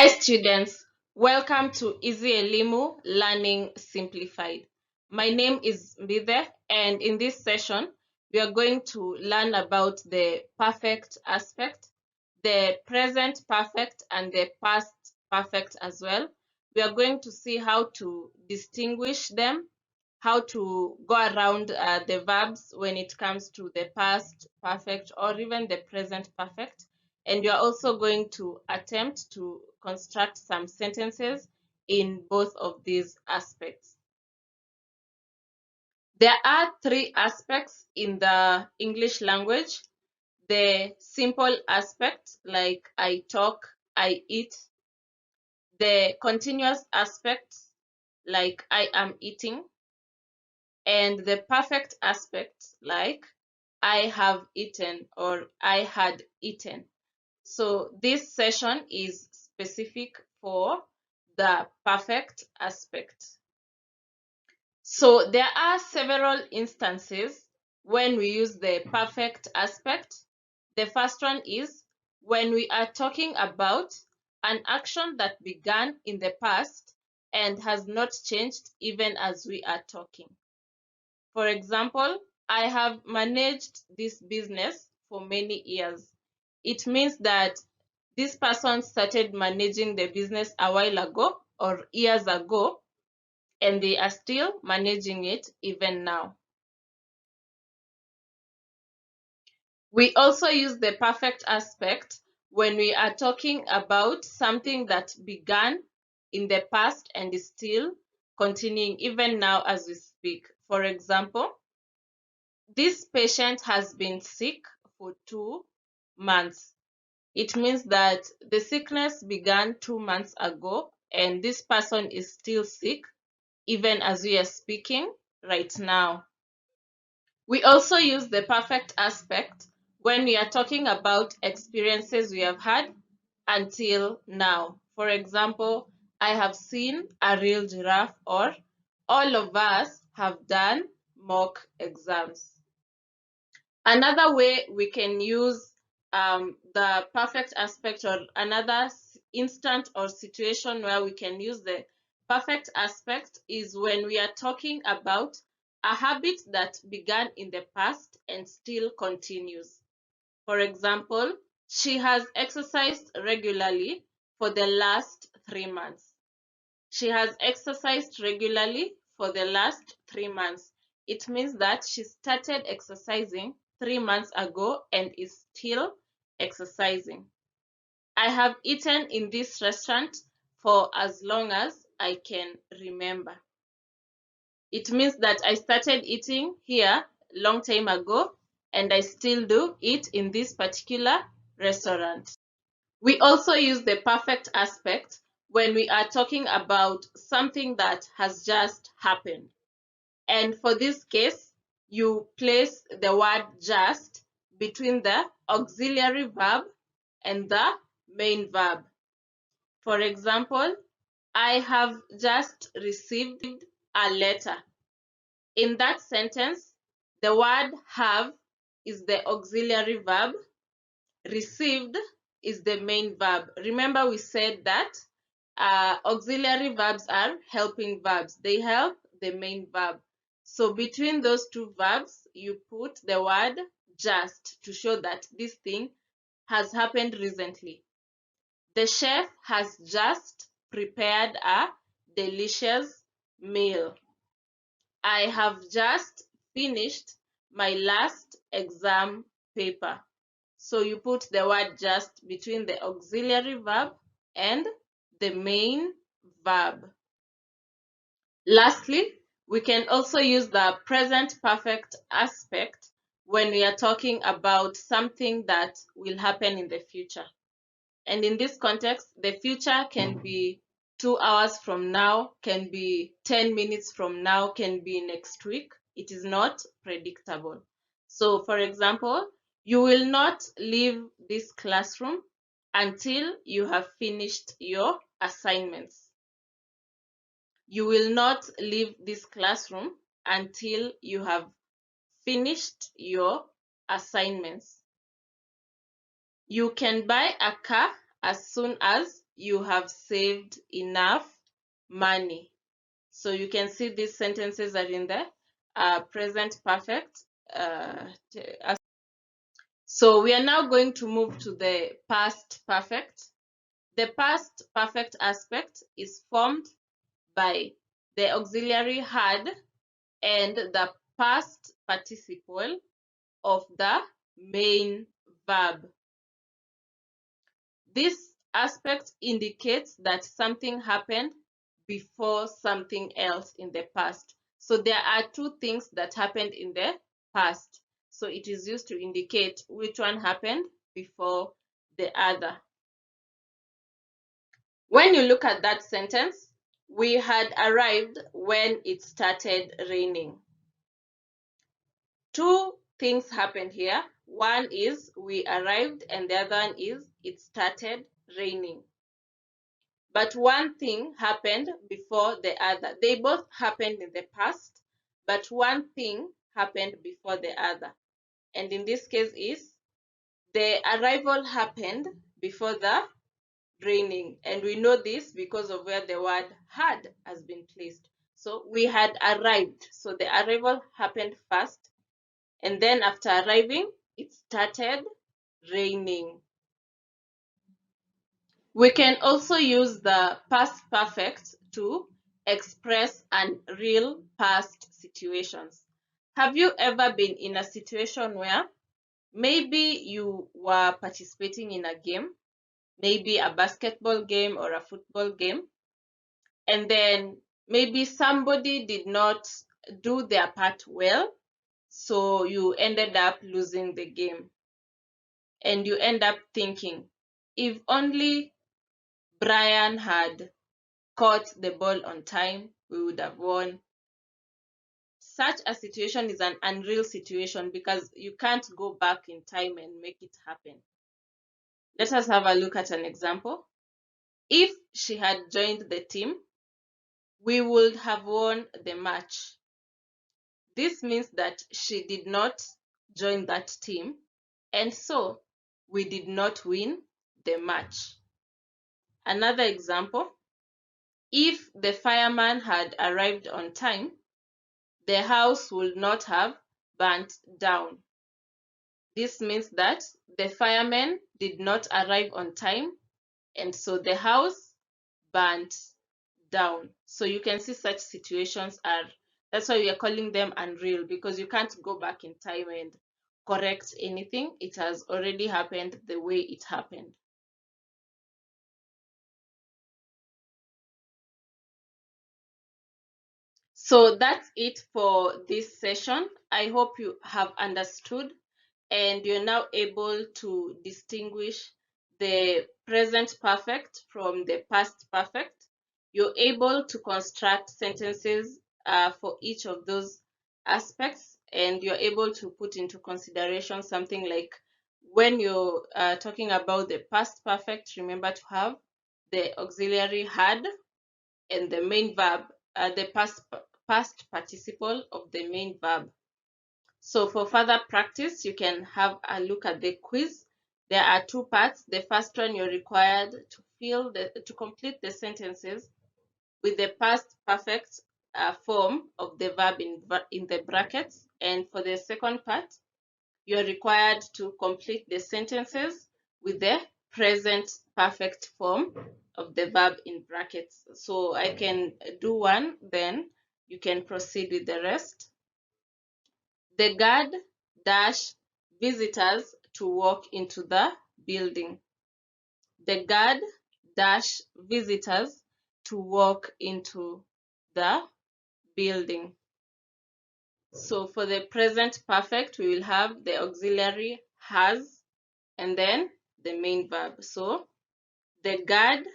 Hi students, welcome to Easy Elimu Learning Simplified. My name is Mbithe, and in this session we are going to learn about the perfect aspect, the present perfect and the past perfect as well. We are going to see how to distinguish them, how to go around the verbs when it comes to the past perfect or even the present perfect. And you're also going to attempt to construct some sentences in both of these aspects. There are three aspects in the English language. The simple aspect, like I talk, I eat. The continuous aspect, like I am eating. And the perfect aspect, like I have eaten or I had eaten. So this session is specific for the perfect aspect. So there are several instances when we use the perfect aspect. The first one is when we are talking about an action that began in the past and has not changed even as we are talking. For example, I have managed this business for many years. It means that this person started managing the business a while ago or years ago, and they are still managing it even now. We also use the perfect aspect when we are talking about something that began in the past and is still continuing even now as we speak. For example, this patient has been sick for 2 months. It means that the sickness began 2 months ago and this person is still sick even as we are speaking right now. We also use the perfect aspect when we are talking about experiences we have had until now. For example, I have seen a real giraffe, or all of us have done mock exams. Another way we can use the perfect aspect, or another instant or situation where we can use the perfect aspect, is when we are talking about a habit that began in the past and still continues. For example, she has exercised regularly for the last 3 months. She has exercised regularly for the last 3 months. It means that she started exercising 3 months ago and is still exercising. I have eaten in this restaurant for as long as I can remember. It means that I started eating here long time ago and I still do eat in this particular restaurant. We also use the perfect aspect when we are talking about something that has just happened. And for this case, you place the word just between the auxiliary verb and the main verb. For example, I have just received a letter. In that sentence, the word have is the auxiliary verb, received is the main verb. Remember, we said that auxiliary verbs are helping verbs. They help the main verb. So between those two verbs, you put the word just to show that this thing has happened recently. The chef has just prepared a delicious meal. I have just finished my last exam paper. So you put the word just between the auxiliary verb and the main verb. Lastly, we can also use the present perfect aspect when we are talking about something that will happen in the future. And in this context, the future can be 2 hours from now, can be 10 minutes from now, can be next week. It is not predictable. So, for example, you will not leave this classroom until you have finished your assignments. You will not leave this classroom until you have finished your assignments. You can buy a car as soon as you have saved enough money. So you can see these sentences are in the present perfect. So we are now going to move to the past perfect. The past perfect aspect is formed by the auxiliary had and the past participle of the main verb. This aspect indicates that something happened before something else in the past. So there are two things that happened in the past. So it is used to indicate which one happened before the other. When you look at that sentence, we had arrived when it started raining. Two things happened here. One is we arrived and the other one is it started raining. But one thing happened before the other. They both happened in the past, but one thing happened before the other. And in this case is the arrival happened before the raining. And we know this because of where the word had has been placed. So we had arrived. So the arrival happened first. And then after arriving, it started raining. We can also use the past perfect to express unreal past situations. Have you ever been in a situation where maybe you were participating in a game, maybe a basketball game or a football game, and then maybe somebody did not do their part well, so you ended up losing the game? And you end up thinking, if only Brian had caught the ball on time, we would have won. Such a situation is an unreal situation because you can't go back in time and make it happen. Let us have a look at an example. If she had joined the team, we would have won the match. This means that she did not join that team, and so we did not win the match. Another example, if the fireman had arrived on time, the house would not have burnt down. This means that the firemen did not arrive on time, and so the house burnt down. So you can see such situations are, that's why we are calling them unreal, because you can't go back in time and correct anything. It has already happened the way it happened. So that's it for this session. I hope you have understood and you're now able to distinguish the present perfect from the past perfect. You're able to construct sentences for each of those aspects, and you're able to put into consideration something like, when you're talking about the past perfect, remember to have the auxiliary had and the main verb, the past participle of the main verb. So for further practice, you can have a look at the quiz. There are two parts. The first one, you're required to complete the sentences with the past perfect form of the verb in the brackets. And for the second part, you're required to complete the sentences with the present perfect form of the verb in brackets. So I can do one, then you can proceed with the rest. The guard dash visitors to walk into the building. The guard dash visitors to walk into the building. So for the present perfect, we will have the auxiliary has and then the main verb. So the guard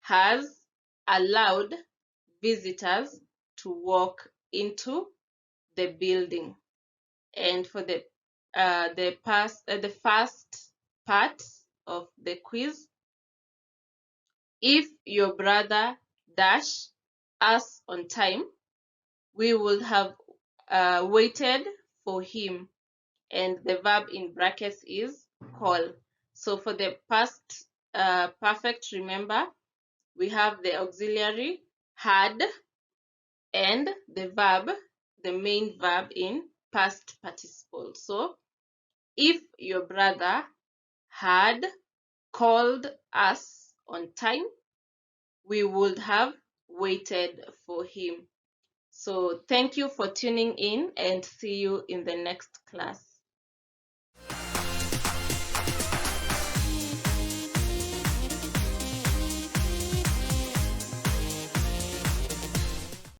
has allowed visitors to walk into the building. And for the first part of the quiz, if your brother dash us on time, we would have waited for him, and the verb in brackets is call. So for the past perfect, remember, we have the auxiliary had and the verb, the main verb in past participle. So if your brother had called us on time, we would have waited for him. So thank you for tuning in and see you in the next class.